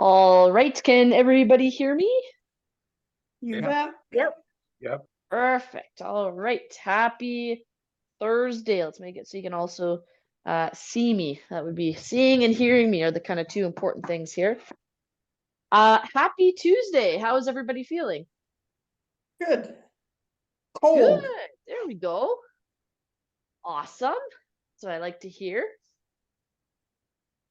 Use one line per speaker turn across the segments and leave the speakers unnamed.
All right, can everybody hear me?
You
Yeah.
bet.
Yep.
Yep.
Perfect. All right. Happy Thursday. Let's make it so you can also see me. That would be seeing and hearing me are the kind of two important things here. Happy Tuesday. How is everybody feeling?
Good.
Good.
Cold.
There we go. Awesome. That's what I like to hear.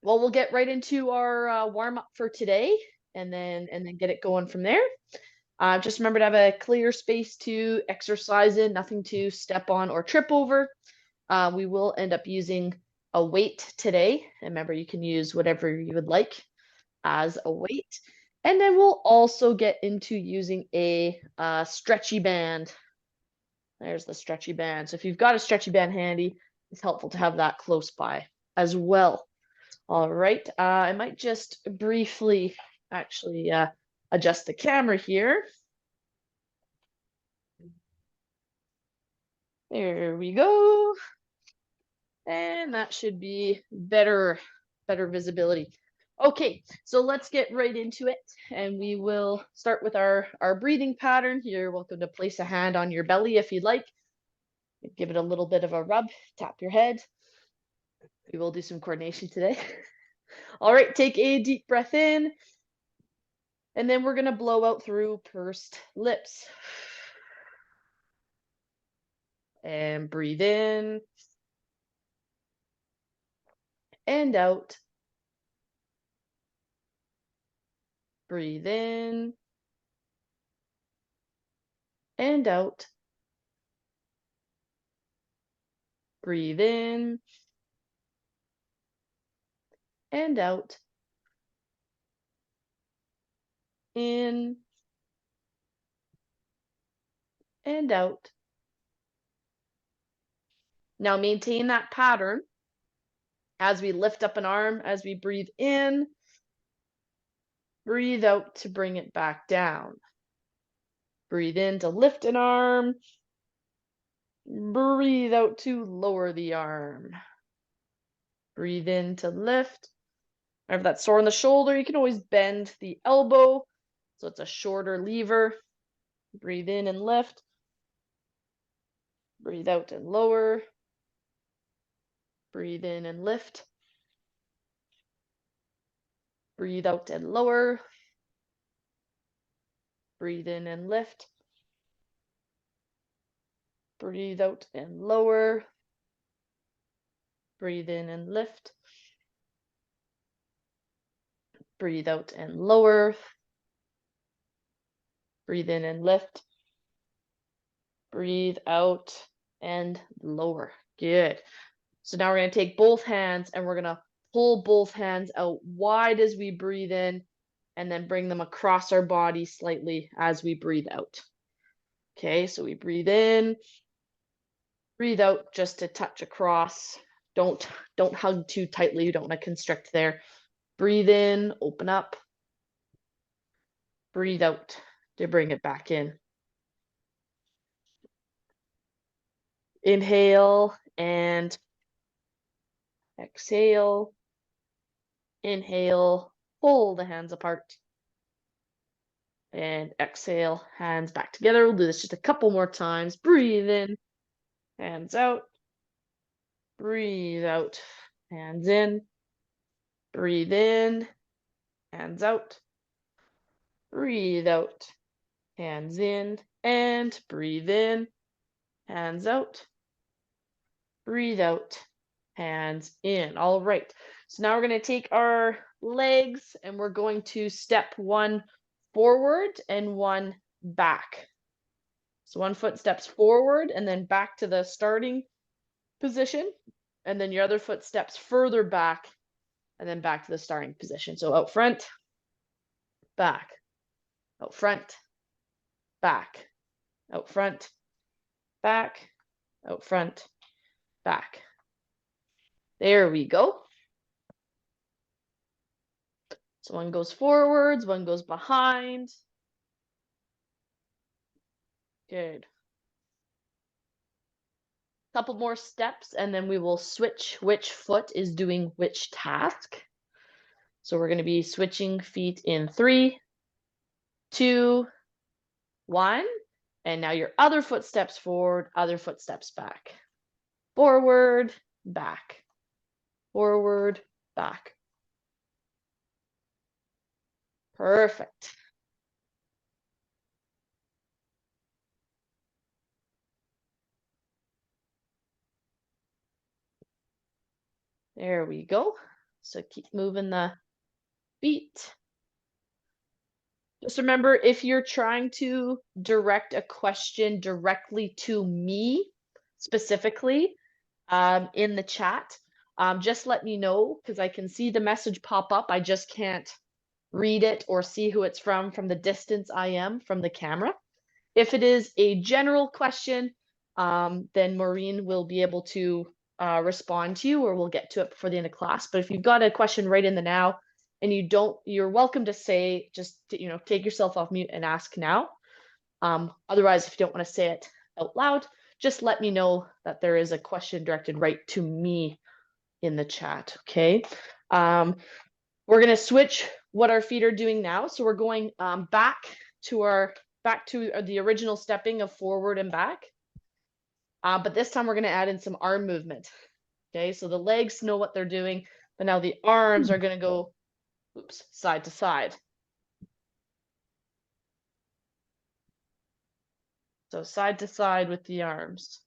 Well, we'll get right into our warm up for today, and then get it going from there. Just remember to have a clear space to exercise in, nothing to step on or trip over. We will end up using a weight today. And remember, you can use whatever you would like as a weight. And then we'll also get into using a stretchy band. There's the stretchy band. So if you've got a stretchy band handy, it's helpful to have that close by as well. All right. I might just briefly actually adjust the camera here. There we go. And that should be better visibility. Okay, so let's get right into it, and we will start with our breathing pattern. You're welcome to place a hand on your belly if you'd like. Give it a little bit of a rub, tap your head. We will do some coordination today. All right, take a deep breath in, and then we're gonna blow out through pursed lips. And breathe in and out. Breathe in and out. Breathe in and out. In and out. Now maintain that pattern as we lift up an arm, as we breathe in, breathe out to bring it back down. Breathe in to lift an arm, breathe out to lower the arm. Breathe in to lift. If that's sore in the shoulder, you can always bend the elbow so it's a shorter lever. Breathe in and lift. Breathe out and lower. Breathe in and lift. Breathe out and lower. Breathe in and lift. Breathe out and lower. Breathe in and lift. Breathe out and lower. Breathe in and lift. Breathe out and lower. Good. So now we're going to take both hands and we're going to pull both hands out wide as we breathe in and then bring them across our body slightly as we breathe out. Okay, so we breathe in, breathe out just to touch across. Don't hug too tightly. You don't want to constrict there. Breathe in, open up. Breathe out to bring it back in. Inhale and exhale. Inhale, pull the hands apart. And exhale, hands back together. We'll do this just a couple more times. Breathe in, hands out. Breathe out, hands in. Breathe in, hands out. Breathe out, hands in. And breathe in, hands out. Breathe out, hands in. All right. So now we're going to take our legs and we're going to step one forward and one back. So one foot steps forward and then back to the starting position. And then your other foot steps further back and then back to the starting position. So out front, back, out front, back, out front, back, out front, back. There we go. So one goes forwards, one goes behind. Good. Couple more steps and then we will switch which foot is doing which task. So we're going to be switching feet in 3, 2, 1. And now your other foot steps forward, other foot steps back. Forward, back. Forward, back. Perfect. There we go. So keep moving the feet. Just remember, if you're trying to direct a question directly to me specifically in the chat, just let me know because I can see the message pop up. I just can't read it or see who it's from the distance I am from the camera. If it is a general question, then Maureen will be able to respond to you, or we'll get to it before the end of class. But if you've got a question right in the now and you don't, you're welcome to say, just take yourself off mute and ask now. Otherwise, if you don't want to say it out loud, just let me know that there is a question directed right to me in the chat. Okay. We're going to switch what our feet are doing now. So we're going back to the original stepping of forward and back. But this time we're going to add in some arm movement. Okay, so the legs know what they're doing, but now the arms are going to go, side to side. So side to side with the arms.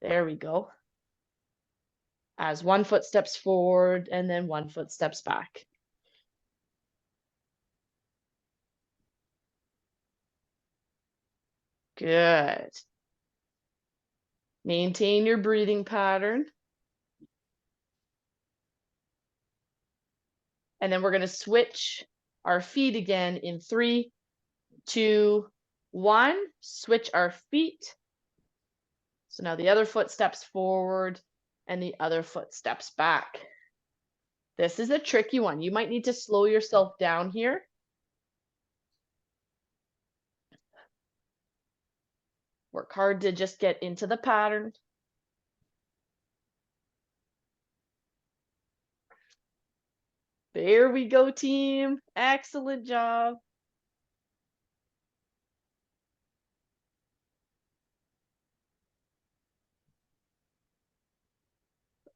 There we go. As one foot steps forward and then one foot steps back. Good. Maintain your breathing pattern. And then we're going to switch our feet again in 3, 2, 1. Switch our feet. So now the other foot steps forward and the other foot steps back. This is a tricky one. You might need to slow yourself down here. Work hard to just get into the pattern. There we go, team. Excellent job.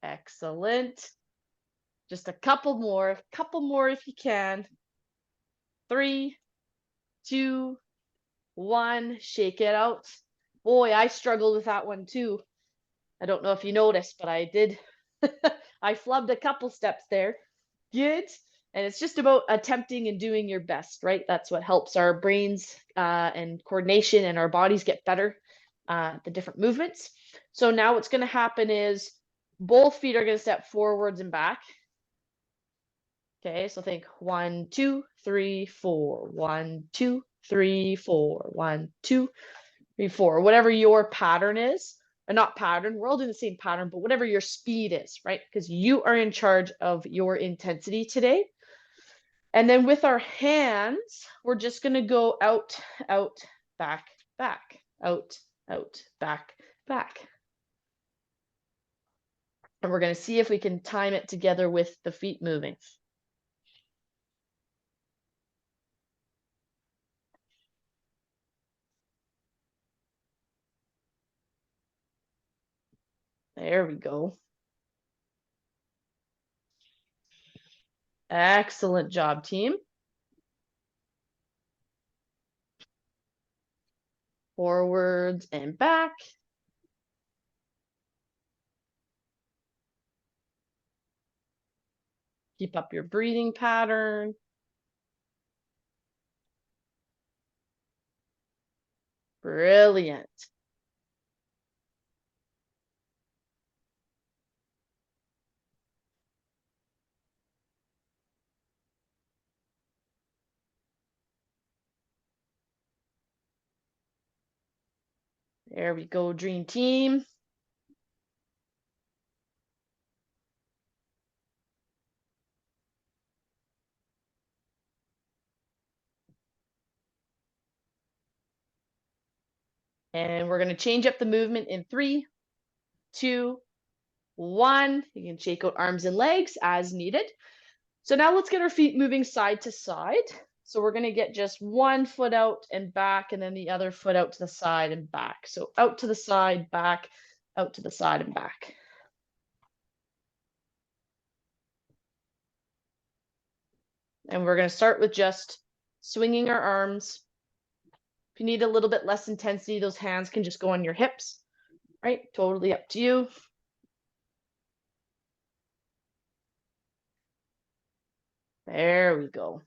Excellent. Just a couple more if you can. 3, 2, 1. Shake it out. Boy, I struggled with that one too. I don't know if you noticed, but I did. I flubbed a couple steps there. Good. And it's just about attempting and doing your best, right? That's what helps our brains and coordination and our bodies get better at the different movements. So now what's going to happen is both feet are going to step forwards and back. Okay, so think 1, 2, 3, 4. 1, 2, 3, 4. 1, 2, 3, 4. Whatever your pattern is. Not pattern, we're all doing the same pattern, but whatever your speed is, right? Because you are in charge of your intensity today. And then with our hands, we're just going to go out, out, back, back, out, out, back, back. And we're going to see if we can time it together with the feet moving. There we go. Excellent job, team. Forwards and back. Keep up your breathing pattern. Brilliant. There we go, dream team. And we're going to change up the movement in 3, 2, 1. You can shake out arms and legs as needed. So now let's get our feet moving side to side. So we're going to get just one foot out and back, and then the other foot out to the side and back. So out to the side, back, out to the side and back. And we're going to start with just swinging our arms. If you need a little bit less intensity, those hands can just go on your hips, right? Totally up to you. There we go.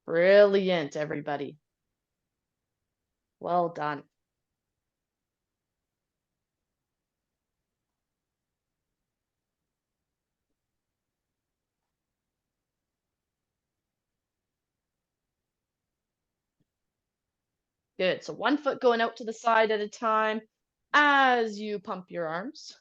Brilliant, everybody. Well done. Good. So one foot going out to the side at a time as you pump your arms.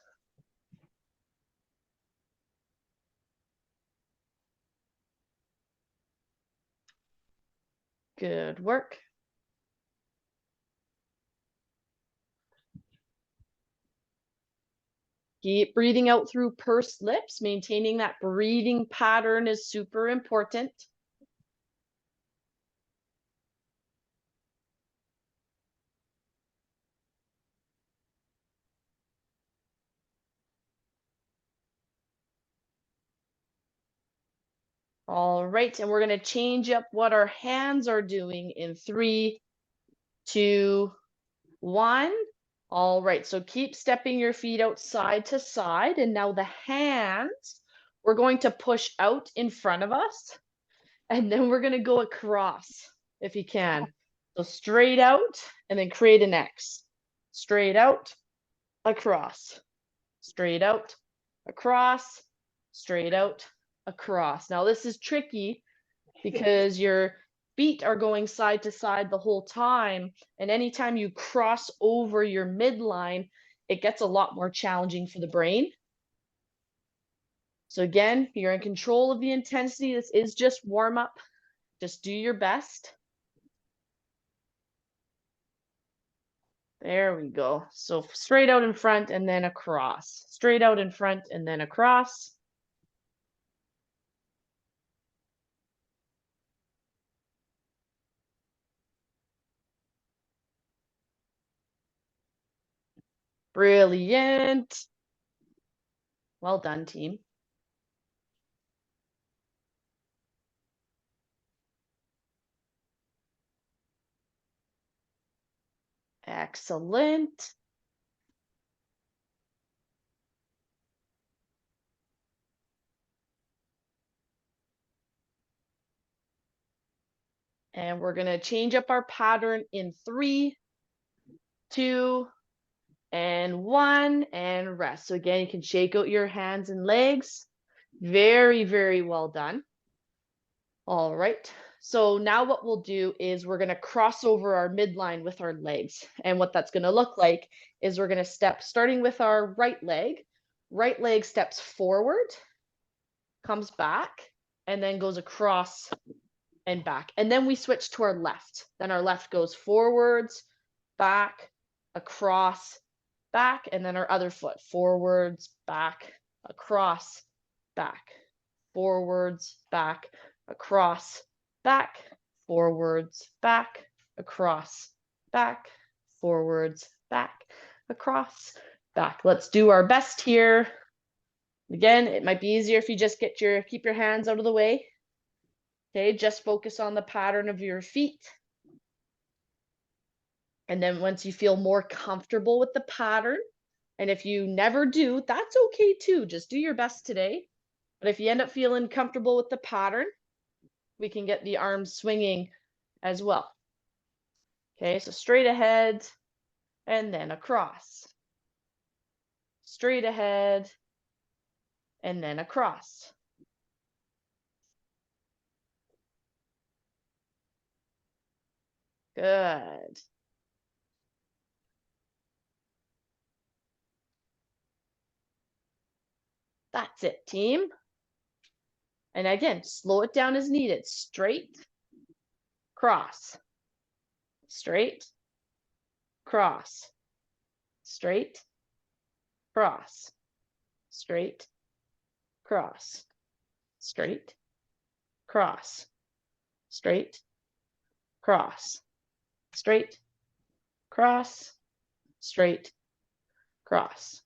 Good work. Keep breathing out through pursed lips. Maintaining that breathing pattern is super important. All right, and we're going to change up what our hands are doing in 3, 2, 1. All right, so keep stepping your feet out side to side. And now the hands, we're going to push out in front of us. And then we're going to go across if you can. So straight out and then create an X. Straight out, across. Straight out, across. Straight out, across. Now this is tricky because your feet are going side to side the whole time. And anytime you cross over your midline, it gets a lot more challenging for the brain. So again, you're in control of the intensity. This is just warm up. Just do your best. There we go. So straight out in front and then across. Straight out in front and then across. Brilliant. Well done, team. Excellent. And we're going to change up our pattern in 3, 2, and 1, and rest. So again, you can shake out your hands and legs. Very, very well done. All right. So now what we'll do is we're going to cross over our midline with our legs. And what that's going to look like is we're going to step, starting with our right leg steps forward, comes back, and then goes across and back. And then we switch to our left. Then our left goes forwards, back, across, back, and then our other foot forwards, back, across, back, forwards, back, across, back, forwards, back, across, back, forwards, back, across, back. Let's do our best here. Again, it might be easier if you just keep your hands out of the way. Okay, just focus on the pattern of your feet. And then once you feel more comfortable with the pattern, and if you never do, that's okay too. Just do your best today. But if you end up feeling comfortable with the pattern, we can get the arms swinging as well. Okay, so straight ahead and then across. Straight ahead and then across. Good. That's it, team. And again, slow it down as needed. Straight, cross, straight, cross, straight, cross, straight, cross, straight, cross, straight, cross, straight, cross, straight, cross.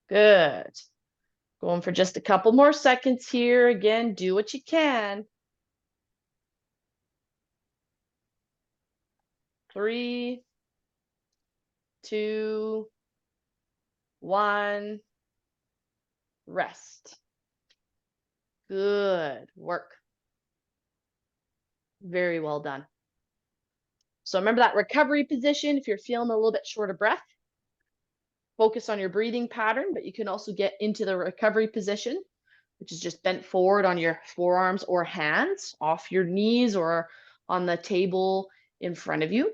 Good. Going for just a couple more seconds here. Again, do what you can. 3, 2, 1. Rest. Good work. Very well done. So remember that recovery position. If you're feeling a little bit short of breath, focus on your breathing pattern, but you can also get into the recovery position, which is just bent forward on your forearms or hands, off your knees or on the table in front of you.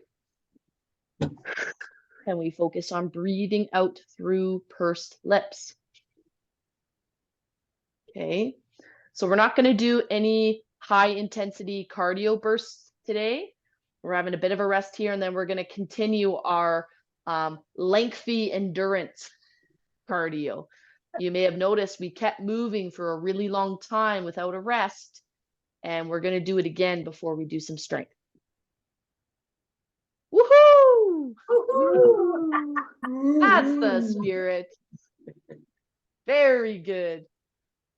And we focus on breathing out through pursed lips. Okay, so we're not going to do any high intensity cardio bursts today. We're having a bit of a rest here, and then we're going to continue our lengthy endurance cardio. You may have noticed we kept moving for a really long time without a rest, and we're going to do it again before we do some strength. Woohoo! That's the spirit. Very good.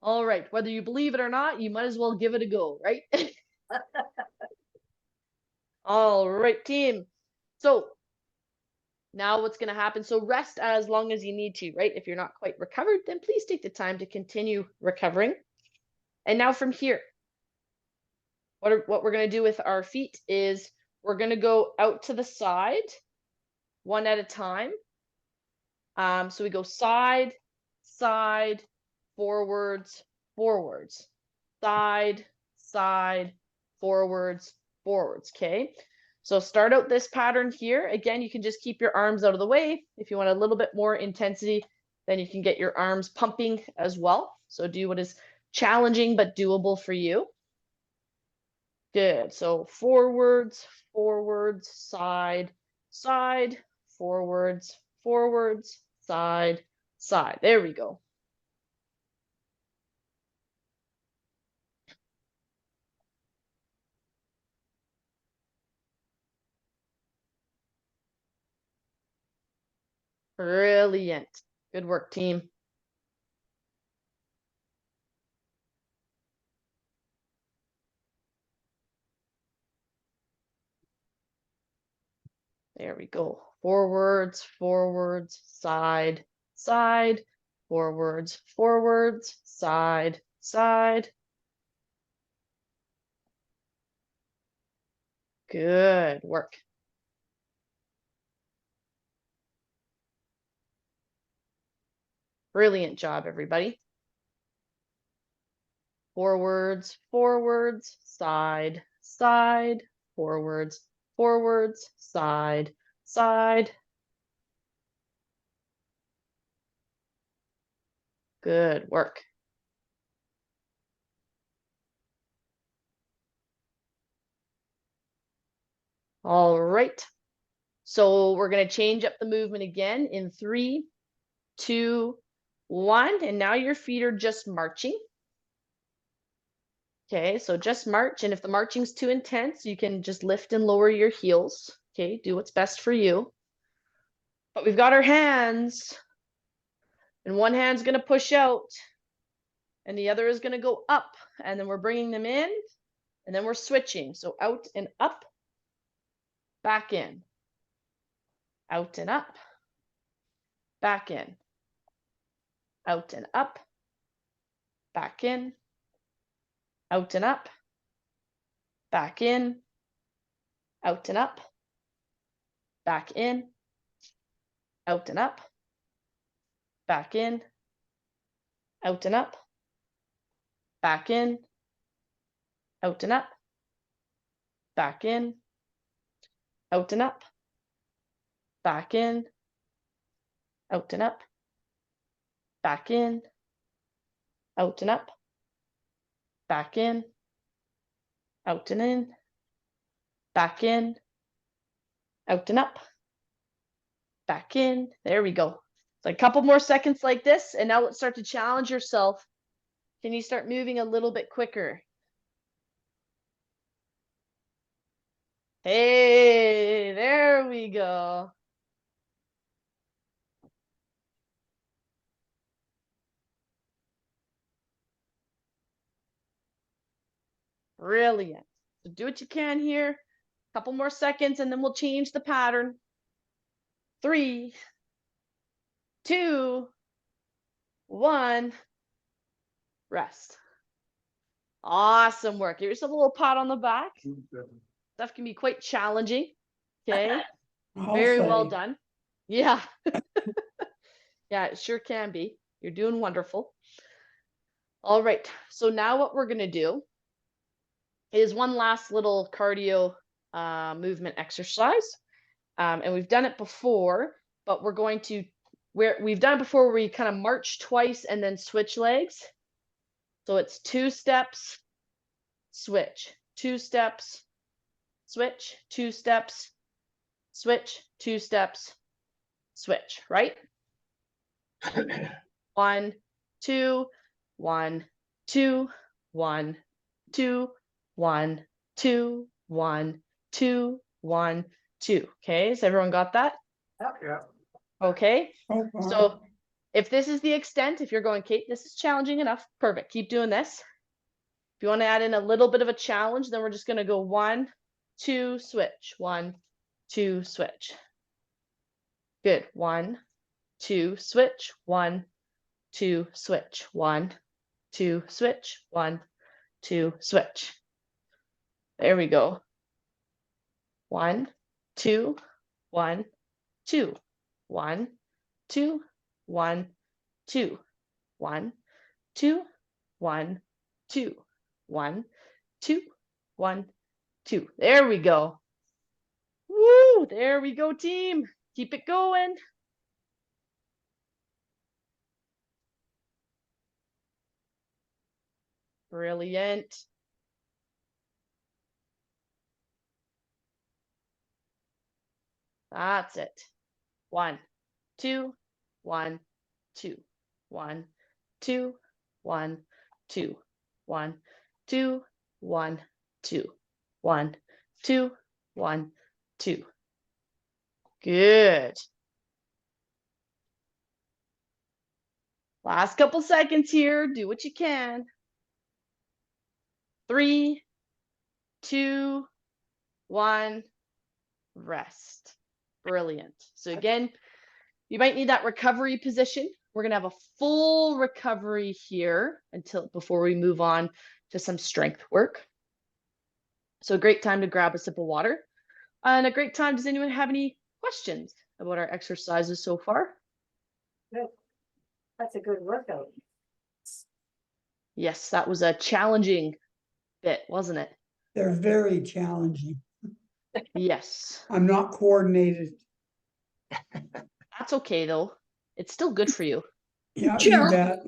All right, whether you believe it or not, you might as well give it a go, right? All right, team. So now what's going to happen? So rest as long as you need to, right? If you're not quite recovered, then please take the time to continue recovering. And now from here, what we're going to do with our feet is we're going to go out to the side, one at a time. So we go side, side, forwards, forwards, side, side, forwards, forwards. Okay. So start out this pattern here. Again, you can just keep your arms out of the way. If you want a little bit more intensity, then you can get your arms pumping as well. So do what is challenging but doable for you. Good. So forwards, forwards, side, side, forwards, forwards, side, side. There we go. Brilliant. Good work, team. There we go. Forwards, forwards, side, side, forwards, forwards, side, side. Good work. Brilliant job, everybody. Forwards, forwards, side, side, forwards, forwards, side, side. Good work. All right. So we're going to change up the movement again in 3, 2, 1. And now your feet are just marching. Okay, so just march. And if the marching's too intense, you can just lift and lower your heels. Okay, do what's best for you. But we've got our hands, and one hand's going to push out, and the other is going to go up. And then we're bringing them in, and then we're switching. So out and up, back in, out and up, back in, out and up, back in, out and up, back in, out and up, back in, out and up, back in, out and up, back in, out and up, back in, out and up, back in, out and up, back in, out and up, back in, out and in, back in, out and up, back in. There we go. So a couple more seconds like this, and now let's start to challenge yourself. Can you start moving a little bit quicker? Hey, there we go. Brilliant. So do what you can here. Couple more seconds, and then we'll change the pattern. 3, 2, 1. Rest. Awesome work. Give yourself a little pat on the back. Stuff can be quite challenging. Okay. Very well done. Yeah. Yeah, it sure can be. You're doing wonderful. All right. So now what we're going to do is one last little cardio movement exercise. And we've done it before, but we're going to, we've done it before where we kind of march twice and then switch legs. So it's 2 steps, switch, 2 steps, switch, 2 steps, switch, 2 steps, switch, right? 1, 2, 1, 2, 1, 2, 1, 2, 1, 2, 1, 2. Okay, so everyone got that?
Yeah.
Okay, so if this is the extent, if you're going, Kate, this is challenging enough, perfect. Keep doing this. If you want to add in a little bit of a challenge, then we're just going to go 1, 2, switch, 1, 2, switch. Good. 1, 2, switch, 1, 2, switch, 1, 2, switch, 1, 2, switch. There we go. 1, 2, 1, 2, 1, 2, 1, 2, 1, 2, 1, 2, 1, 2, 1, 2. There we go. Woo! There we go, team. Keep it going. Brilliant. That's it. 1, 2, 1, 2, 1, 2, 1, 2, 1, 2, 1, 2, 1, 2, 1, 2. Good. Last couple seconds here. Do what you can. 3, 2, 1. Rest. Brilliant. So again, you might need that recovery position. We're going to have a full recovery here before we move on to some strength work. So a great time to grab a sip of water. And a great time. Does anyone have any questions about our exercises so far?
Good. That's a good workout.
Yes, that was a challenging bit, wasn't it?
They're very challenging.
Yes.
I'm not coordinated.
That's okay, though. It's still good for you.
Yeah,
Jill.
you bet.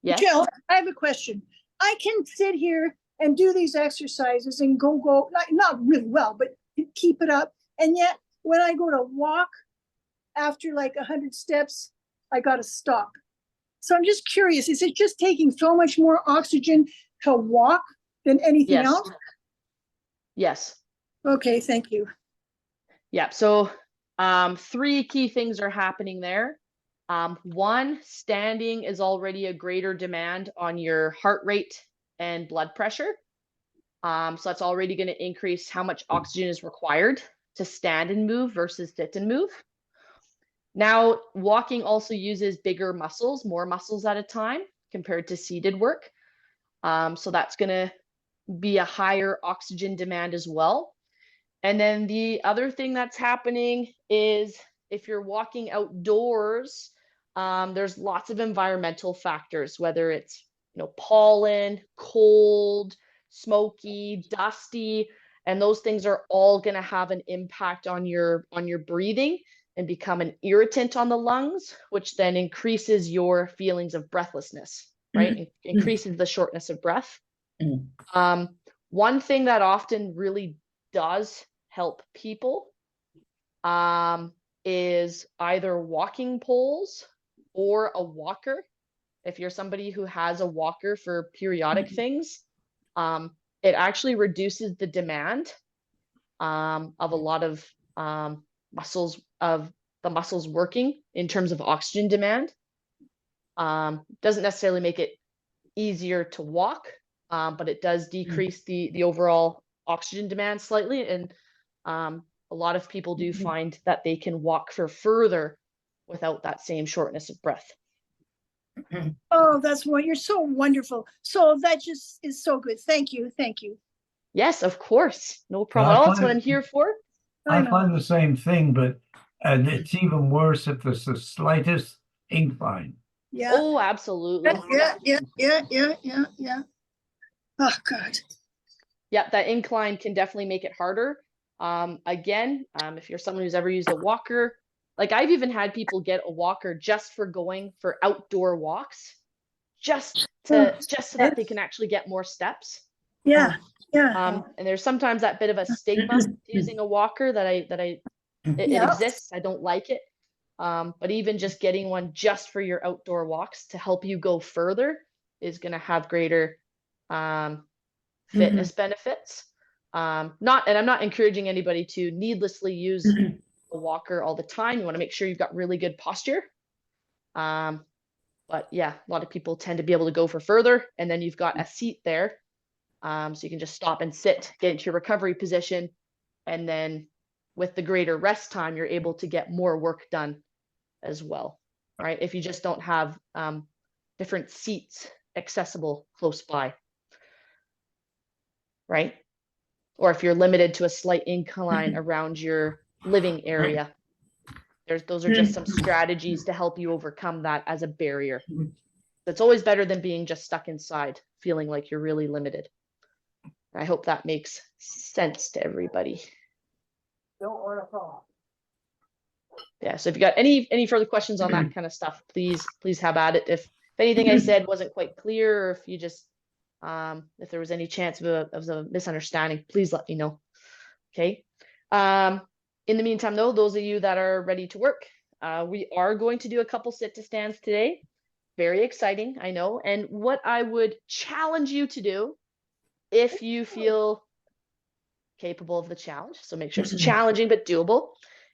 Yes.
Jill, I have a question. I can sit here and do these exercises and go, like not really well, but keep it up. And yet when I go to walk after like 100 steps, I got to stop. So I'm just curious, is it just taking so much more oxygen to walk than anything
Yes.
else?
Yes.
Okay, thank you.
Yeah. So 3 key things are happening there. 1, standing is already a greater demand on your heart rate and blood pressure. So that's already going to increase how much oxygen is required to stand and move versus sit and move. Now, walking also uses bigger muscles, more muscles at a time compared to seated work. So that's going to be a higher oxygen demand as well. And then the other thing that's happening is if you're walking outdoors, there's lots of environmental factors, whether it's pollen, cold, smoky, dusty, and those things are all going to have an impact on your breathing and become an irritant on the lungs, which then increases your feelings of breathlessness. right? Increases the shortness of breath.
Mm.
One thing that often really does help people is either walking poles or a walker. If you're somebody who has a walker for periodic things, it actually reduces the demand of a lot of muscles, of the muscles working in terms of oxygen demand. Doesn't necessarily make it easier to walk, but it does decrease the overall oxygen demand slightly. And a lot of people do find that they can walk for further without that same shortness of breath.
Oh, that's what, you're so wonderful. So that just is so good. Thank you. Thank you.
Yes, of course. No problem at all. That's what I'm here for.
I
I
know.
find the same thing, but it's even worse if there's the slightest incline.
Yeah.
Oh, absolutely.
Yeah. Oh, God.
Yep, that incline can definitely make it harder. Again, if you're someone who's ever used a walker, like I've even had people get a walker just for going for outdoor walks, just so that they can actually get more steps.
Yeah. Yeah.
And there's sometimes that bit of a stigma to using a walker it
Yeah.
exists. I don't like it. But even just getting one just for your outdoor walks to help you go further is going to have greater fitness benefits. And I'm not encouraging anybody to needlessly use a walker all the time. You want to make sure you've got really good posture. But yeah, a lot of people tend to be able to go for further, and then you've got a seat there. So you can just stop and sit, get into your recovery position, and then with the greater rest time, you're able to get more work done as well, right? If you just don't have different seats accessible close by, right? Or if you're limited to a slight incline around your living area, those are just some strategies to help you overcome that as a barrier. It's always better than being just stuck inside, feeling like you're really limited. I hope that makes sense to everybody.
Don't want to fall.
Yeah, so if you got any further questions on that kind of stuff, please have at it. If anything I said wasn't quite clear, or if you just if there was any chance of a misunderstanding, please let me know. Okay. In the meantime, though, those of you that are ready to work, we are going to do a couple sit to stands today. Very exciting, I know. And what I would challenge you to do, if you feel capable of the challenge, so make sure it's challenging but doable,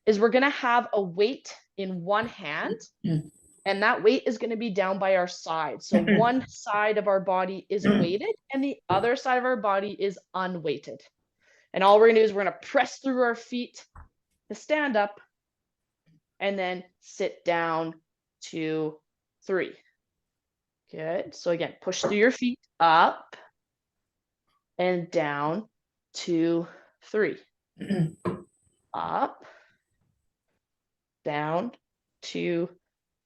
is we're going to have a weight in one hand, and that weight is going to be down by our side. So one side of our body is weighted and the other side of our body is unweighted. And all we're going to do is we're going to press through our feet to stand up and then sit down to 3. Good. So again, push through your feet, up and down, 2, 3. Up, down, 2,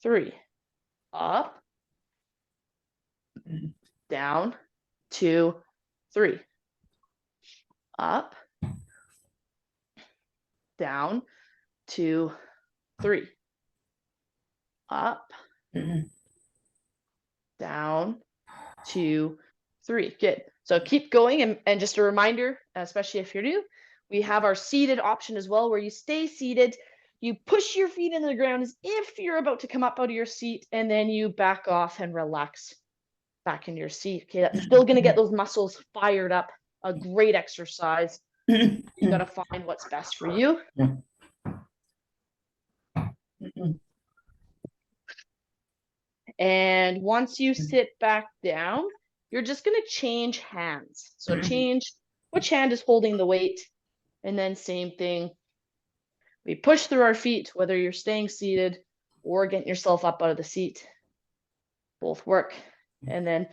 3. Up, down, 2, 3. Up, down, 2, 3. Up, down, 2, 3. Good. So keep going. And just a reminder, especially if you're new, we have our seated option as well, where you stay seated. You push your feet into the ground as if you're about to come up out of your seat, and then you back off and relax back in your seat. Okay, that's still going to get those muscles fired up. A great exercise. You got to find what's best for you. And once you sit back down, you're just going to change hands. So change which hand is holding the weight. And then same thing. We push through our feet, whether you're staying seated or getting yourself up out of the seat. Both work. And then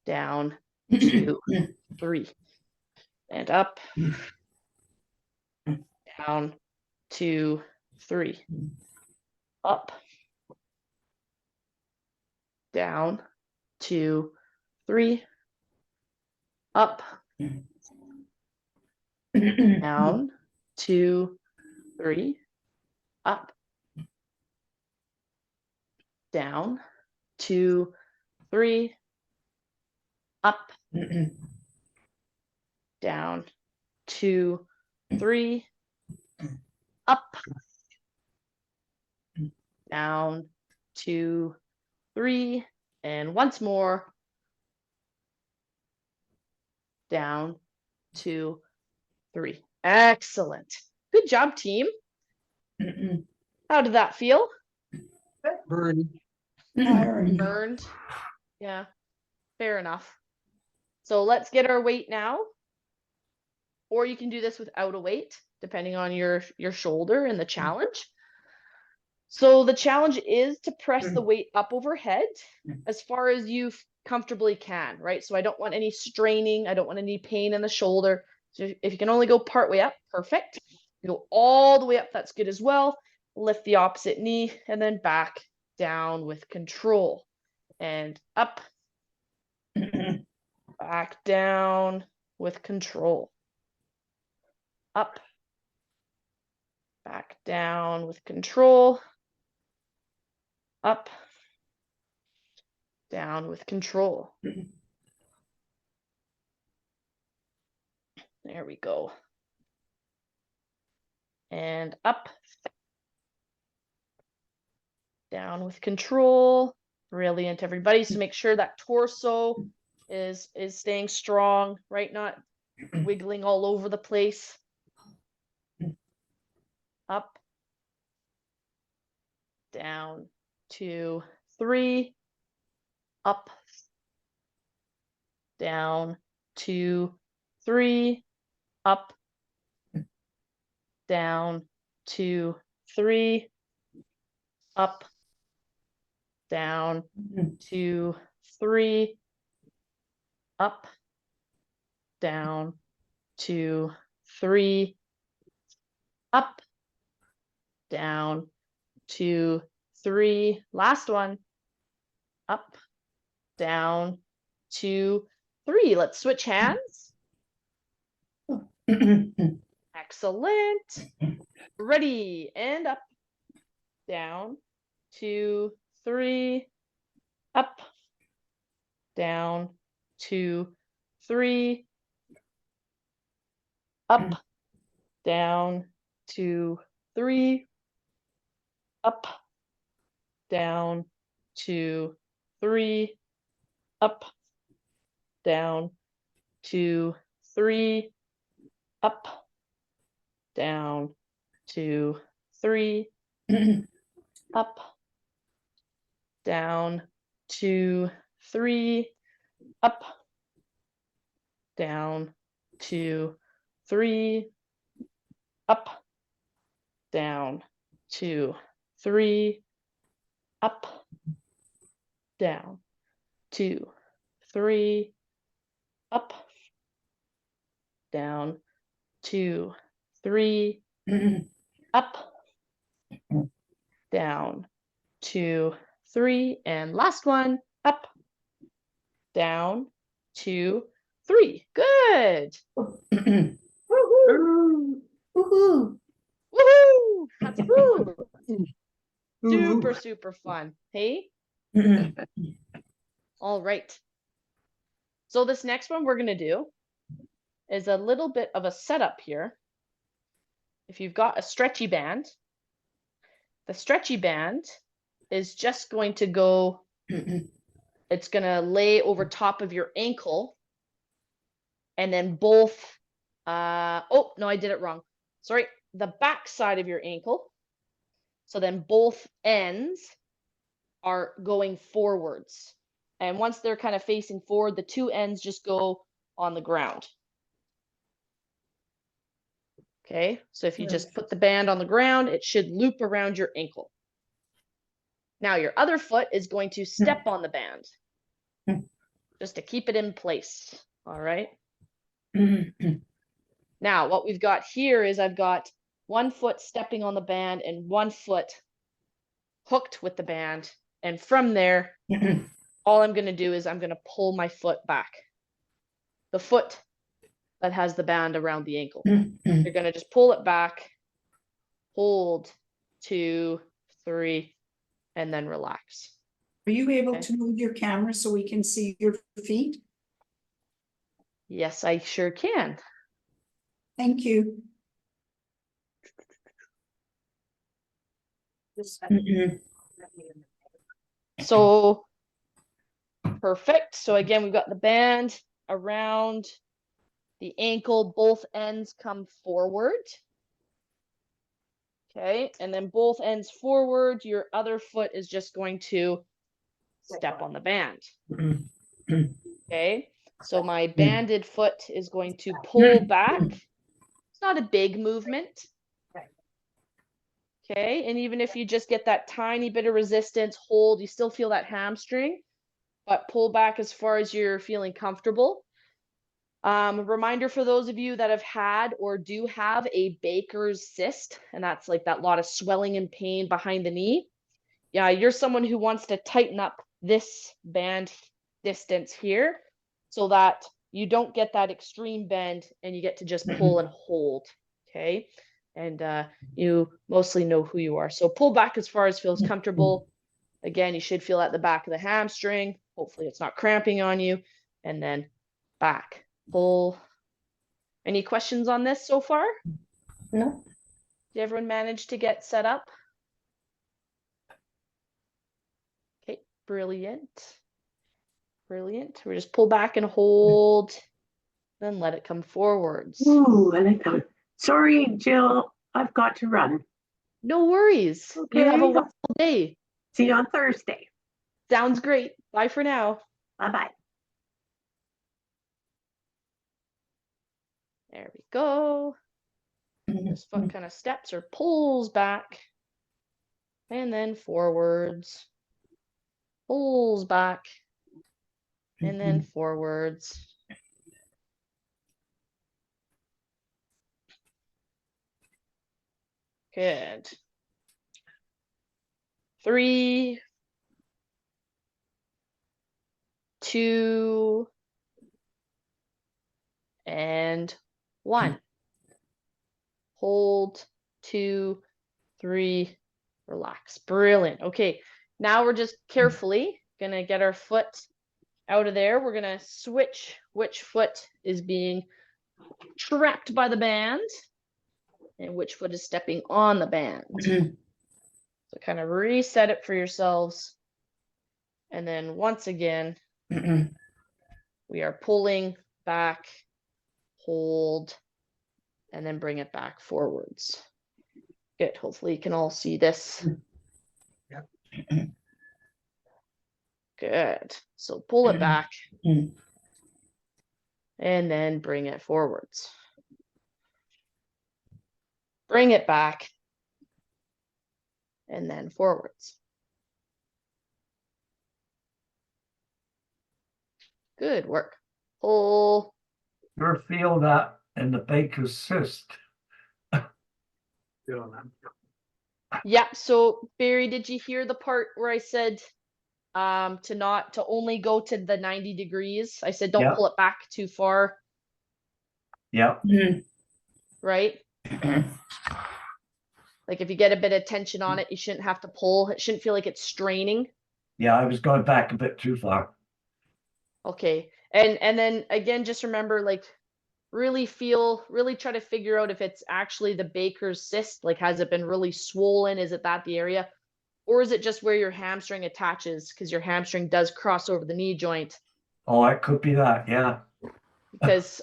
down, 2, 3. And up. Down, 2, 3. Up. Down, 2, 3. Up. Down, 2, 3. Up. Down, 2, 3. up, down, 2, 3, up, down, 2, 3, and once more, down, 2, 3. Excellent. Good job, team. How did that feel?
Burn.
Burned? Yeah, fair enough. So let's get our weight now. Or you can do this without a weight, depending on your shoulder and the challenge. So the challenge is to press the weight up overhead as far as you comfortably can, right? So I don't want any straining. I don't want any pain in the shoulder. So if you can only go part way up, perfect. You go all the way up, that's good as well. Lift the opposite knee and then back down with control. And up, back down with control. Up, back down with control. Up, down with control. There we go. And up, down with control. Brilliant, everybody. So make sure that torso is staying strong, right? Not wiggling all over the place. Up, down, 2, 3. Up, down, 2, 3. Up, down, 2, 3. Up, down, 2, 3. Up, down, 2, 3. Up, down, 2, 3. Last one. Up, down, 2, 3. Let's switch hands. Excellent. Ready, and up, down, 2, 3. Up, down, 2, 3. Up, down, 2, 3. Up, down, 2, 3. Up, down, 2, 3. Up, down, 2, 3. Up, down, 2, 3. Up, down, 2, 3. Up, down, 2, 3. Up, down, 2, 3. Up, down, 2, 3. Up, down, 2, 3. And last one. Up, down, 2, 3. Good.
Woohoo!
Woohoo! That's super, super fun. Hey? All right. So this next one we're going to do is a little bit of a setup here. If you've got a stretchy band, the stretchy band is just going to go, it's going to lay over top of your ankle, and then both, oh, no, I did it wrong. Sorry, the back side of your ankle. So then both ends are going forwards. And once they're kind of facing forward, the two ends just go on the ground. Okay, so if you just put the band on the ground, it should loop around your ankle. Now your other foot is going to step on the band just to keep it in place. All right. Now what we've got here is I've got one foot stepping on the band and one foot hooked with the band. And from there, all I'm going to do is I'm going to pull my foot back. The foot that has the band around the ankle. You're going to just pull it back, hold, 2, 3, and then relax.
Are you able
Okay.
to move your camera so we can see your feet?
Yes, I sure can.
Thank you. Mm-mm.
So perfect. So again, we've got the band around the ankle, both ends come forward. Okay, and then both ends forward, your other foot is just going to step on the band.
Mm-mm.
Okay, so my banded foot is going to pull back. It's not a big movement. Okay, and even if you just get that tiny bit of resistance, hold, you still feel that hamstring, but pull back as far as you're feeling comfortable. Reminder for those of you that have had or do have a Baker's cyst, and that's like that lot of swelling and pain behind the knee. Yeah, you're someone who wants to tighten up this band distance here so that you don't get that extreme bend and you get to just pull and hold. Okay. And you mostly know who you are. So pull back as far as feels comfortable. Again, you should feel at the back of the hamstring. Hopefully it's not cramping on you. And then back, pull. Any questions on this so far?
No.
Did everyone manage to get set up? Okay, brilliant. Brilliant. We just pull back and hold, then let it come forwards.
Ooh, I like that one. Sorry, Jill, I've got to run.
No worries. You have a
Okay.
wonderful day.
See you on Thursday.
Sounds great. Bye for now.
Bye-bye.
There we go. This foot kind of steps or pulls back and then forwards. Pulls back and then forwards. Good. 3, 2, and 1. Hold, 2, 3, relax. Brilliant. Okay, now we're just carefully gonna get our foot out of there. We're gonna switch which foot is being trapped by the band and which foot is stepping on the band. So kind of reset it for yourselves. And then once again, we are pulling back, hold, and then bring it back forwards. Good. Hopefully you can all see this.
Yep.
Good. So pull it back and then bring it forwards. Bring it back and then forwards. Good work. Pull.
You feel that in the Baker's cyst.
Good on that.
Yeah. So Barry, did you hear the part where I said to only go to the 90 degrees? I said don't pull it back too far.
Yeah.
Right? Like if you get a bit of tension on it, you shouldn't have to pull. It shouldn't feel like it's straining.
Yeah, I was going back a bit too far.
Okay. And then again, just remember, like, really try to figure out if it's actually the Baker's cyst. Like, has it been really swollen? Is it that the area? Or is it just where your hamstring attaches? Because your hamstring does cross over the knee joint.
Oh, it could be that, yeah.
Because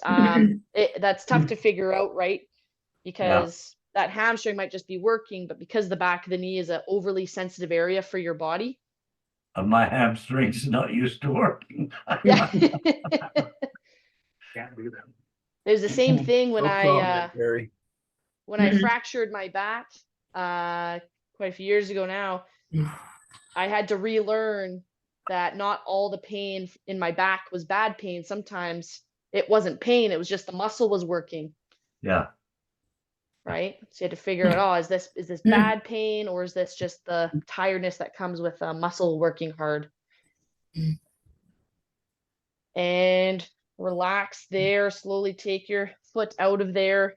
that's tough to figure out, right? Because that hamstring might just be working, but because the back of the knee is an overly sensitive area for your body.
And my hamstring's not used to working.
Yeah.
Can't do that.
It was the same thing when
No
I
comment, Barry.
fractured my back quite a few years ago now. I had to relearn that not all the pain in my back was bad pain. Sometimes it wasn't pain, it was just the muscle was working.
Yeah.
Right? So you had to figure out, oh, is this bad pain, or is this just the tiredness that comes with muscle working hard? And relax there. Slowly take your foot out of there.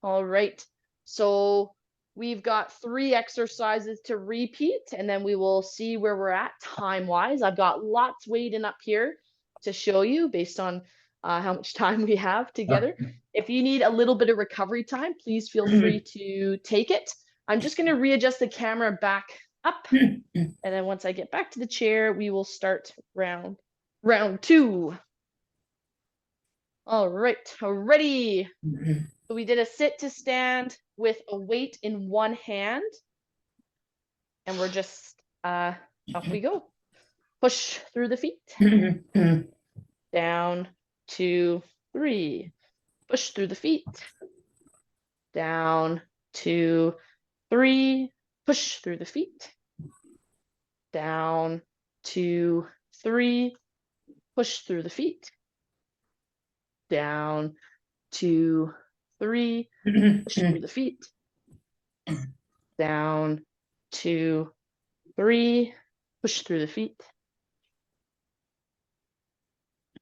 All right. So we've got 3 exercises to repeat, and then we will see where we're at time-wise. I've got lots waiting up here to show you based on how much time we have together. If you need a little bit of recovery time, please feel free to take it. I'm just going to readjust the camera back up. And then once I get back to the chair, we will start round 2. All right, ready. So we did a sit to stand with a weight in one hand. And we're just, up we go. Push through the feet. Down, 2, 3. Push through the feet. Down, 2, 3. Push through the feet. Down, 2, 3. Push through the feet. Down, 2, 3. Push through the feet. Down, 2, 3. Push through the feet.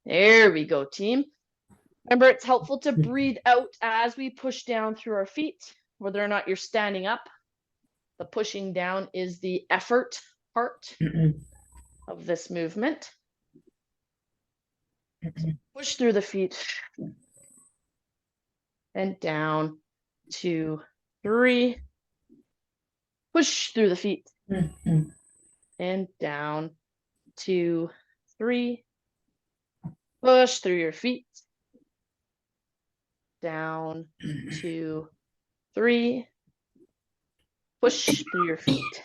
There we go, team. Remember, it's helpful to breathe out as we push down through our feet, whether or not you're standing up. The pushing down is the effort part of this movement. Push through the feet. And down, 2, 3. Push through the feet. And down, 2, 3. Push through your feet. Down, 2, 3. Push through your feet.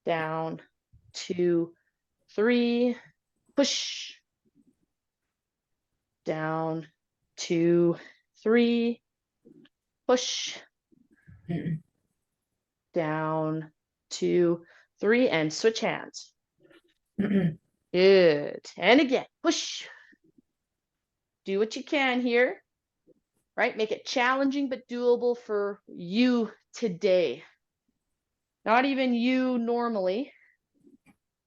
Down, 2, 3. Push. Down, 2, 3. Push. Down, 2, 3. And switch hands. Good. And again, push. Do what you can here, right? Make it challenging but doable for you today. Not even you normally.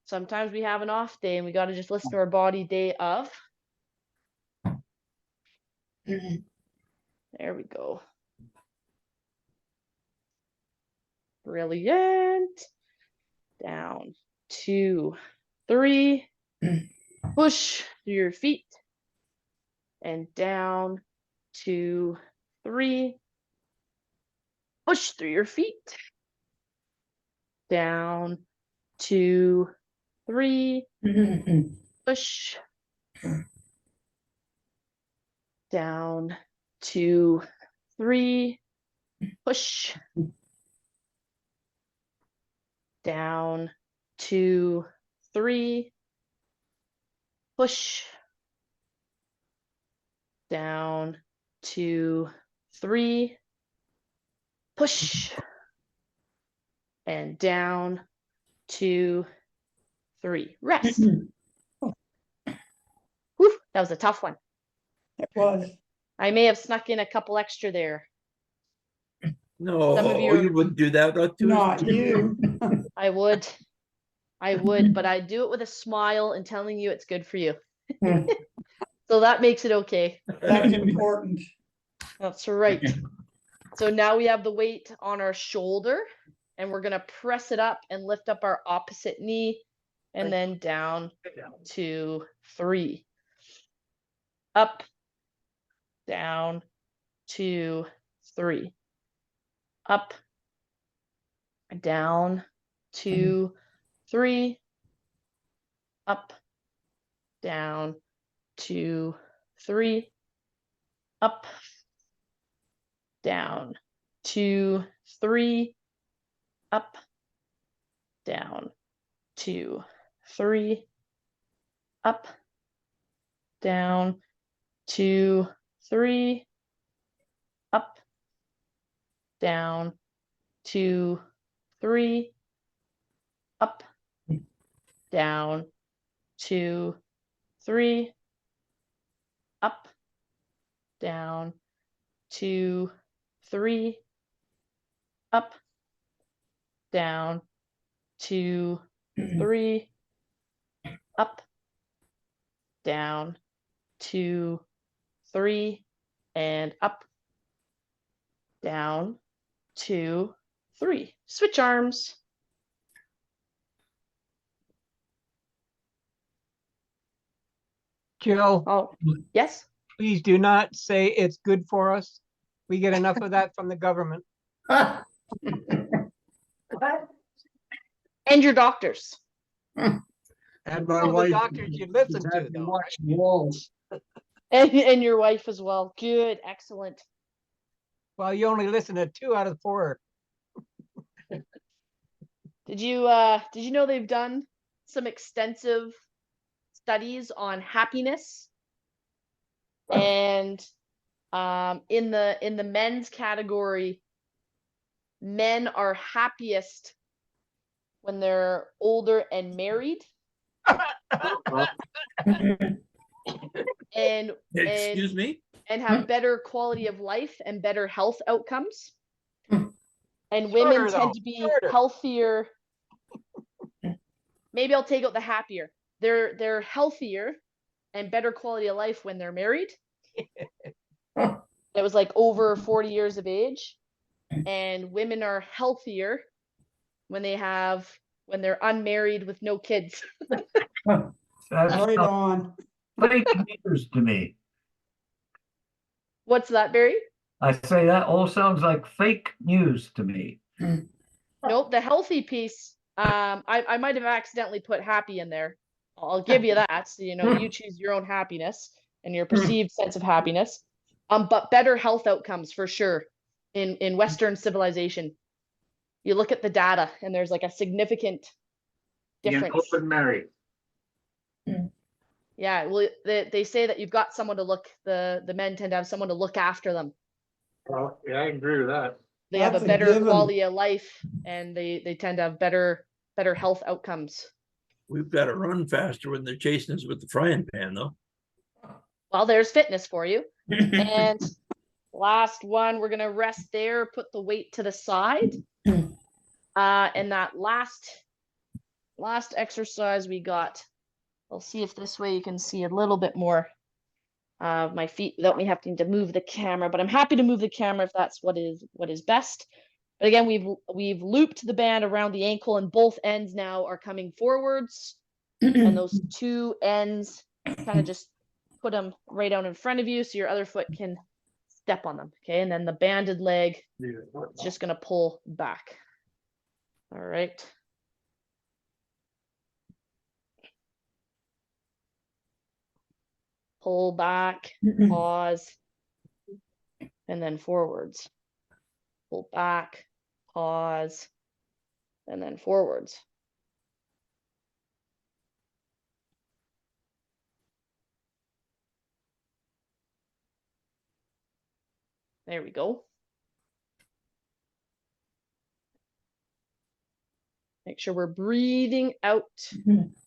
Sometimes we have an off day and we got to just listen to our body day of. There we go. Brilliant. Down, 2, 3. Push through your feet. And down, 2, 3. Push through your feet. Down, 2, 3. Push. Down, 2, 3. Push. Down, 2, 3. Push. Down, 2, 3. Push. And down, 2, 3. Rest. Whew, that was a tough one.
It was.
I may have snuck in a couple extra there.
No,
Some of you are-
you wouldn't do that on Tuesday.
Not you.
I would, but I do it with a smile and telling you it's good for you. So that makes it okay.
That's important.
That's right. So now we have the weight on our shoulder and we're going to press it up and lift up our opposite knee and then down, 2, 3. Up, down, 2, 3. Up, down, 2, 3. Up, down, 2, 3. Up, down, 2, 3. Up, down, 2, 3. Up, down, 2, 3. Up, down, 2, 3. Up, down, 2, 3. Up, down, 2, 3. Up, down, 2, 3. Up, down, 2, 3. And up, down, 2, 3. Switch arms.
Jill,
Oh, yes.
please do not say it's good for us. We get enough of that from the government.
And your doctors.
And my
Oh, the
wife.
doctors you listen to,
had
though,
watch walls.
And your wife as well. Good, excellent.
Well, you only listen to 2 out of 4.
Did you know they've done some extensive studies on happiness? And in the men's category, men are happiest when they're older and married. and
Excuse me?
and have better quality of life and better health outcomes. And
Shorter,
women tend
though,
to be
shorter.
healthier. Maybe I'll take out the happier. They're healthier and better quality of life when they're married. It was like over 40 years of age. And women are healthier when they're unmarried with no kids.
That's
Right on.
fake news to me.
What's that, Barry?
I say that all sounds like fake news to me.
Nope, the healthy piece. I might have accidentally put happy in there. I'll give you that. So, you choose your own happiness and your perceived sense of happiness. But better health outcomes for sure in Western civilization. You look at the data and there's like a significant difference.
Open married.
Yeah, well, they say that you've got someone to look. The men tend to have someone to look after them.
Well, yeah, I agree with that.
They have a
That's a
better
given.
quality of life, and they tend to have better health outcomes.
We've got to run faster when they're chasing us with the frying pan, though.
Well, there's fitness for you. And last one, we're gonna rest there, put the weight to the side. And that last exercise we got, I'll see if this way you can see a little bit more of my feet without me having to move the camera, but I'm happy to move the camera if that's what is best. But again, we've looped the band around the ankle and both ends now are coming forwards. And those 2 ends, kind of just put them right out in front of you so your other foot can step on them. Okay, and then the banded leg is just gonna pull back. All right. Pull back, pause, and then forwards. Pull back, pause, and then forwards. There we go. Make sure we're breathing out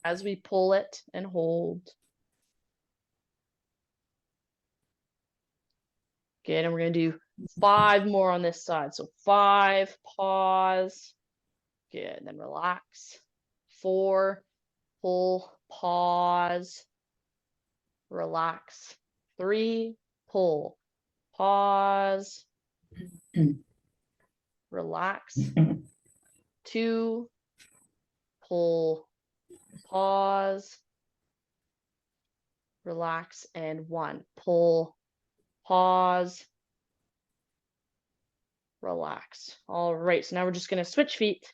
as we pull it and hold. Good, and we're gonna do 5 more on this side. So 5, pause. Good, then relax. 4, pull, pause, relax. 3, pull, pause, relax. 2, pull, pause, relax, and 1, pull, pause, relax. All right, so now we're just going to switch feet.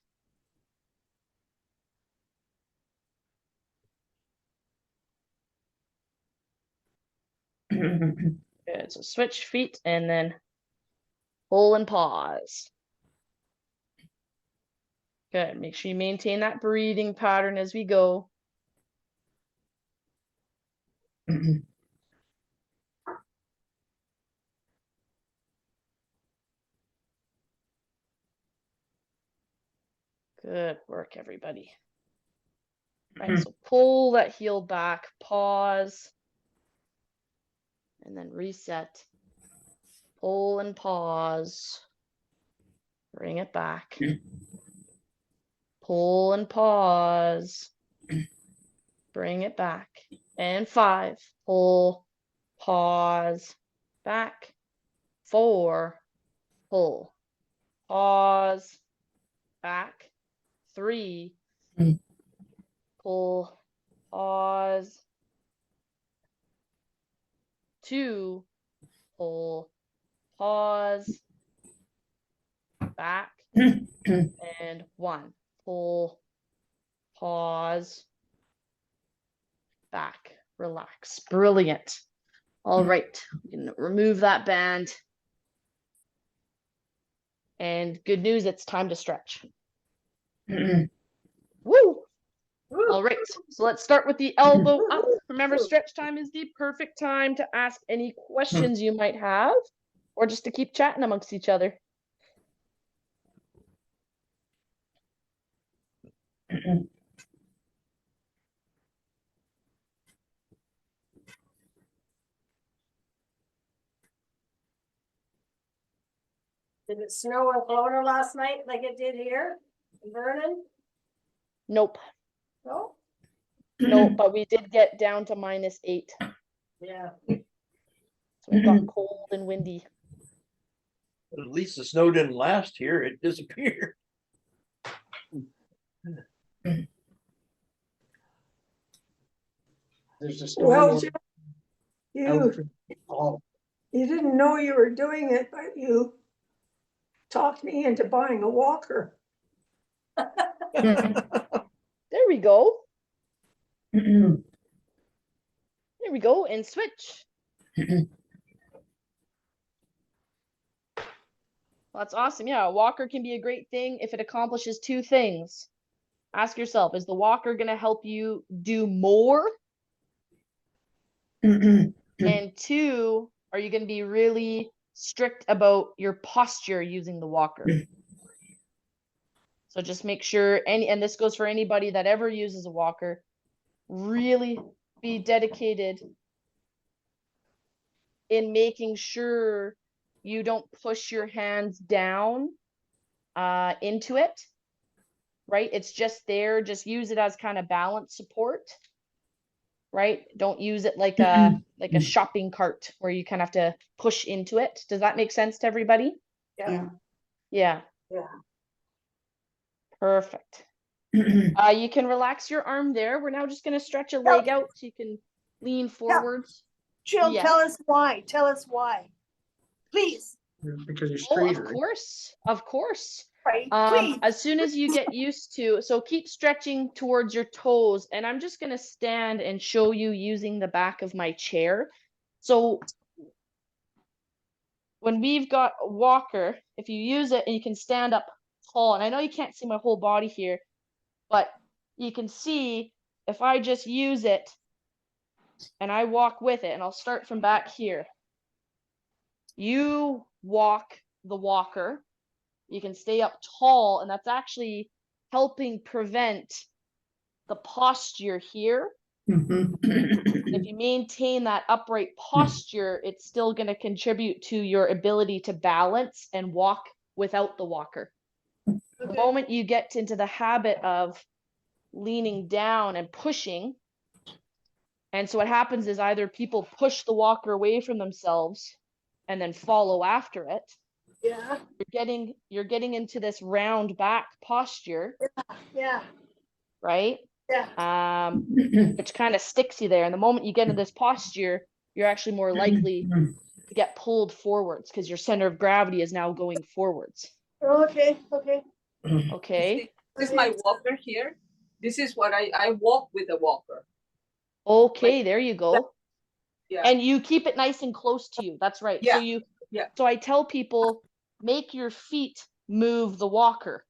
Good, so switch feet and then pull and pause. Good, make sure you maintain that breathing pattern as we go. Good work, everybody. Right, so pull that heel back, pause, and then reset. Pull and pause. Bring it back. Pull and pause. Bring it back. And 5. Pull, pause, back. 4. Pull, pause, back. 3. Pull, pause, 2, pull, pause, back, and 1, pull, pause, back, relax. Brilliant. All right, we can remove that band. And good news, it's time to stretch. Woo! All right, so let's start with the elbow up. Remember, stretch time is the perfect time to ask any questions you might have, or just to keep chatting amongst each other.
Did it snow in Kelowna last night like it did here in Vernon?
Nope,
No?
nope, but we did get down to -8.
Yeah.
So it got cold and windy.
At least the snow didn't last here. It disappeared.
There's a story.
Well,
where-
Jim, you didn't know you were doing it, but you talked me into buying a walker.
There we go. There we go, and switch. Well, that's awesome. Yeah, a walker can be a great thing if it accomplishes 2 things. Ask yourself, is the walker going to help you do more? And 2, are you going to be really strict about your posture using the walker? So just make sure, and this goes for anybody that ever uses a walker, really be dedicated in making sure you don't push your hands down into it, right? It's just there. Just use it as kind of balance support, right? Don't use it like a shopping cart where you kind of have to push into it. Does that make sense to everybody?
Yeah.
Yeah.
Yeah.
Perfect. You can relax your arm there. We're now just going to stretch a leg out so you can lean forwards.
Jill,
Yes.
tell us why. Tell us why. Please.
Because you're
Oh,
straight.
of course. Of course.
Right. Please.
As soon as you get used to, so keep stretching towards your toes, and I'm just going to stand and show you using the back of my chair. So when we've got a walker, if you use it and you can stand up tall, and I know you can't see my whole body here, but you can see if I just use it and I walk with it, and I'll start from back here. You walk the walker. You can stay up tall, and that's actually helping prevent the posture here. If you maintain that upright posture, it's still going to contribute to your ability to balance and walk without the walker. The moment you get into the habit of leaning down and pushing, and so what happens is either people push the walker away from themselves and then follow after it.
Yeah.
You're getting into this round back posture,
Yeah.
right?
Yeah.
Which kind of sticks you there. And the moment you get into this posture, you're actually more likely to get pulled forwards because your center of gravity is now going forwards.
Okay. Okay.
Okay.
This is my walker here. This is what I walk with a walker.
Okay, there you go.
Yeah.
And you keep it nice and close to you. That's right.
Yeah.
So I tell people, make your feet move the walker.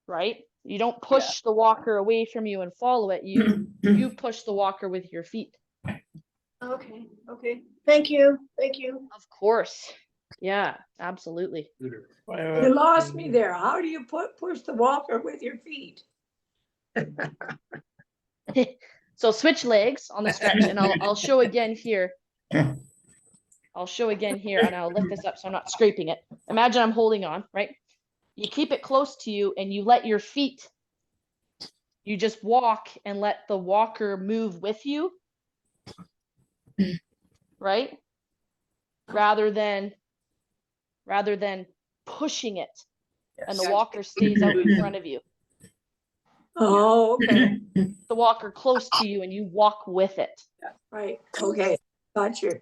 Right? You don't push the walker away from you and follow it. You push the walker with your feet.
Okay. Okay. Thank you. Thank you.
Of course. Yeah, absolutely.
You lost me there. How do you push the walker with your feet?
So switch legs on the stretch, and I'll show again here. I'll show again here, and I'll lift this up so I'm not scraping it. Imagine I'm holding on, right? You keep it close to you, and you let your feet, you just walk and let the walker move with you, right? Rather than pushing it, and the walker stays out in front of you.
Oh, okay,
The walker close to you and you walk with it.
right, okay, got you.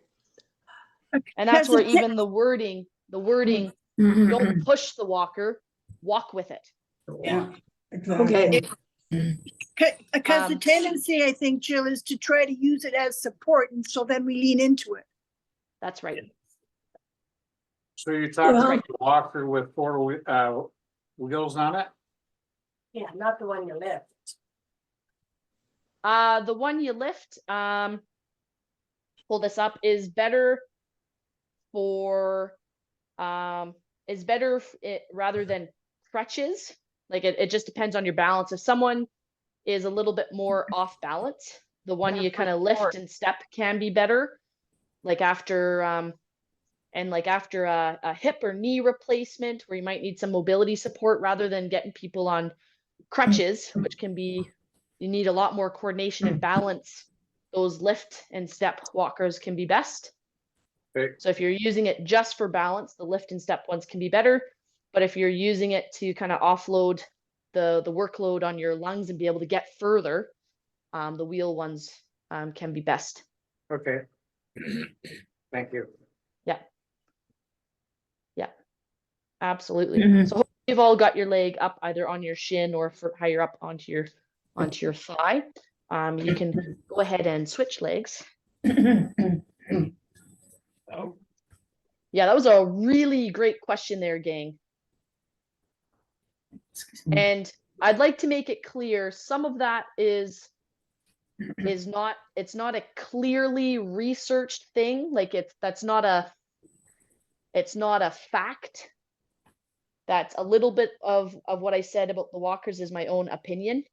And that's
Because
where
the-
even the wording, don't push the walker, walk with it.
Yeah,
Okay,
Because the
Um,
tendency, I think, Jill, is to try to use it as support, and so then we lean into it.
That's right.
So you're talking
Well-
about the walker with four wheels on it?
Yeah, not the one you lift.
The one you lift, pull this up, is better for, rather than crutches. Like it just depends on your balance. If someone is a little bit more off balance, the one you kind of lift and step can be better. Like after, after a hip or knee replacement where you might need some mobility support rather than getting people on crutches, which can be, you need a lot more coordination and balance. Those lift and step walkers can be best.
Okay.
So if you're using it just for balance, the lift and step ones can be better. But if you're using it to kind of offload the workload on your lungs and be able to get further, the wheel ones can be best.
Okay. Thank you.
Absolutely.
Mhm.
So hopefully you've all got your leg up either on your shin or higher up onto your thigh. You can go ahead and switch legs.
Oh,
Yeah, that was a really great question there, gang. And I'd like to make it clear, some of that is not, it's not a clearly researched thing. Like it's not a fact. That's a little bit of what I said about the walkers is my own opinion.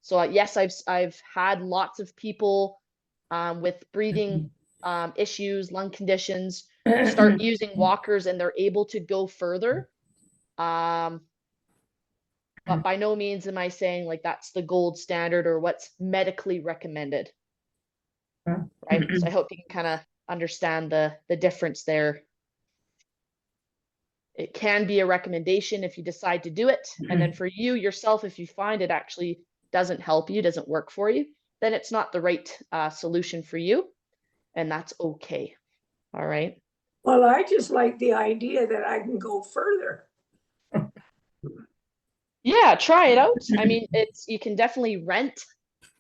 So yes, I've had lots of people with breathing issues, lung conditions, start using walkers and they're able to go further. But by no means am I saying like that's the gold standard or what's medically recommended. Right. So I hope you can kind of understand the difference there. It can be a recommendation if you decide to do it. And then for you yourself, if you find it actually doesn't help you, doesn't work for you, then it's not the right solution for you. And that's okay. All right.
well, I just like the idea that I can go further.
Yeah, try it out. I mean, you can definitely rent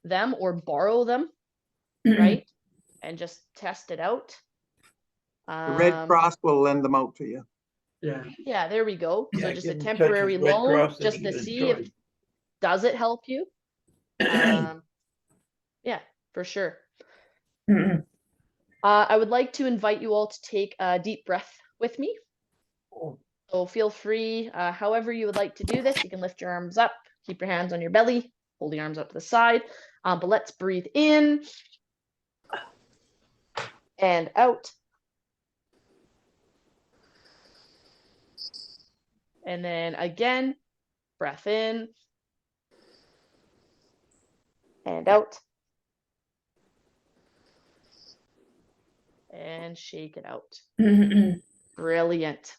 them or borrow them, right? And just test it out.
The Red Cross will lend them out to you.
Yeah.
Yeah, there we go.
Yeah,
So just
get
a
in touch with
temporary
Red
loan,
Cross and
just
you
to
can
see if
join.
does it help you. Yeah, for sure. I would like to invite you all to take a deep breath with me. So feel free, however you would like to do this. You can lift your arms up, keep your hands on your belly, hold the arms up to the side. But let's breathe in and out. And then again, breath in and out. And shake it out. Brilliant.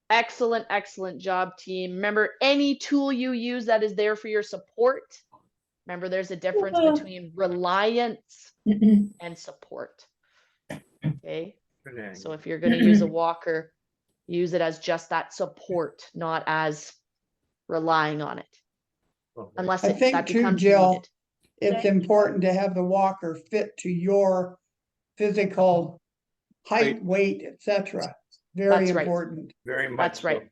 Excellent, excellent job, team. Remember, any tool you use that is there for your support. Remember, there's a difference between reliance and support. Okay. So if you're going to use a walker, use it as just that support, not as relying on it. Unless
I think
that
too,
becomes
Jill,
needed.
it's important to have the walker fit to your physical height, weight, etc. Very
That's right.
important.
Very much.
That's right.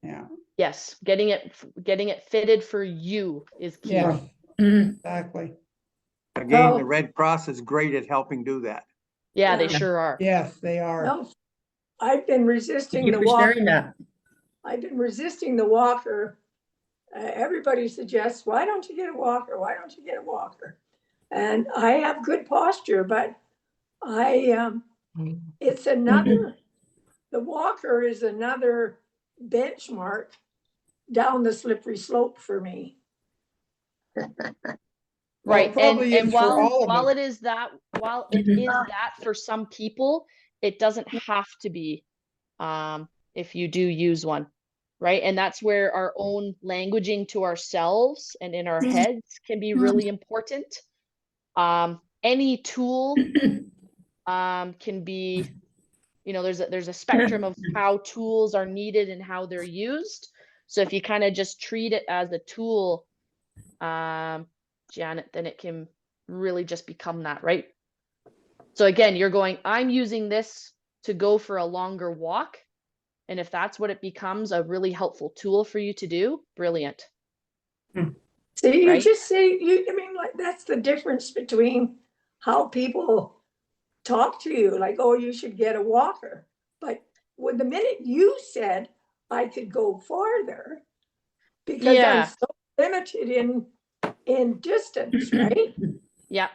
Yeah.
Yes, getting it fitted for you is key.
Yeah. Exactly.
Again, the Red Cross is great at helping do that.
Yeah, they sure are.
Yes, they are.
Well, I've been resisting the walker. I've been resisting the walker. Everybody suggests, why don't you get a walker? Why don't you get a walker? And I have good posture, but it's another, the walker is another benchmark down the slippery slope for me.
Right.
probably
And
is for all of
while
us.
it is that for some people, it doesn't have to be if you do use one. right? And that's where our own languaging to ourselves and in our heads can be really important. Any tool can be, you know, there's a spectrum of how tools are needed and how they're used. So if you kind of just treat it as a tool, Janet, then it can really just become that, right? So again, you're going, I'm using this to go for a longer walk. And if that's what it becomes, a really helpful tool for you to do, brilliant.
So you
Right?
just say, I mean, like, that's the difference between how people talk to you, like, oh, you should get a walker. But when the minute you said I could go farther, because I'm so limited in distance, right?
Yeah.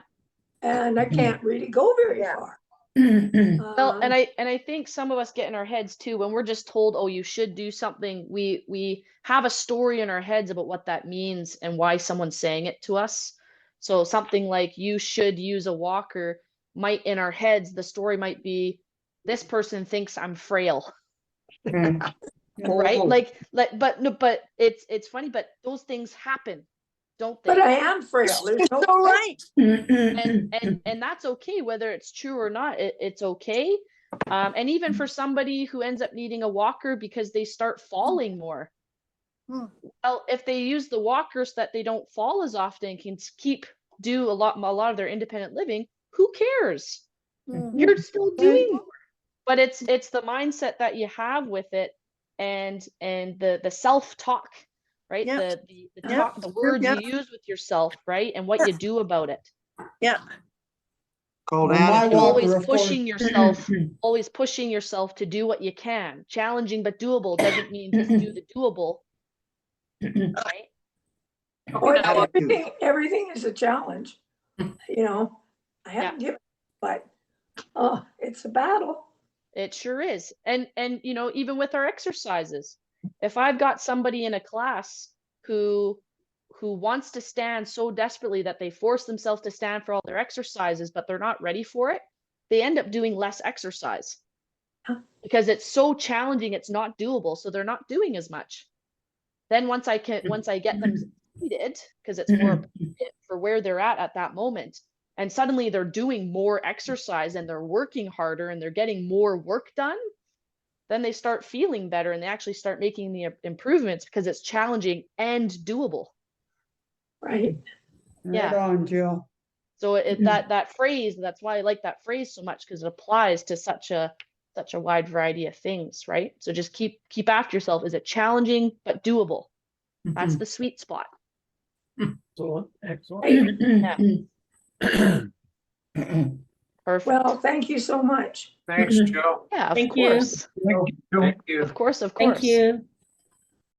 And I can't really go very far.
Well, and I think some of us get in our heads too, when we're just told, oh, you should do something, we have a story in our heads about what that means and why someone's saying it to us. So something like you should use a walker might, in our heads, the story might be, this person thinks I'm frail. Right? Like, but no, but it's funny, but those things happen, don't they?
But I am frail. There's no
So right.
and that's okay, whether it's true or not, it's okay. And even for somebody who ends up needing a walker because they start falling more, well, if they use the walkers that they don't fall as often, can do a lot of their independent living, who cares? You're still doing more. But it's the mindset that you have with it, and the self-talk, right? The talk, the words you use with yourself, right? And what you do about it.
Yeah.
Called
Well, my
attitude.
walker,
Always
of course.
pushing yourself, always pushing yourself to do what you can. Challenging but doable doesn't mean just do the doable, right?
Oh, everything is a challenge. You know, I haven't given, but it's a battle.
It sure is. And you know, even with our exercises, if I've got somebody in a class who wants to stand so desperately that they force themselves to stand for all their exercises, but they're not ready for it, they end up doing less exercise because it's so challenging, it's not doable, so they're not doing as much. Then once I get them seated, because it's more for where they're at that moment, and suddenly they're doing more exercise and they're working harder and they're getting more work done, then they start feeling better and they actually start making the improvements because it's challenging and doable.
Right.
Right on, Jill.
So that phrase, that's why I like that phrase so much, because it applies to such a wide variety of things, right? So just keep after yourself. Is it challenging but doable? That's the sweet spot.
Excellent.
Perfect.
Well, thank you so much.
Thanks, Joe.
Yeah, of course.
Thank you.
Of course.
Thank you.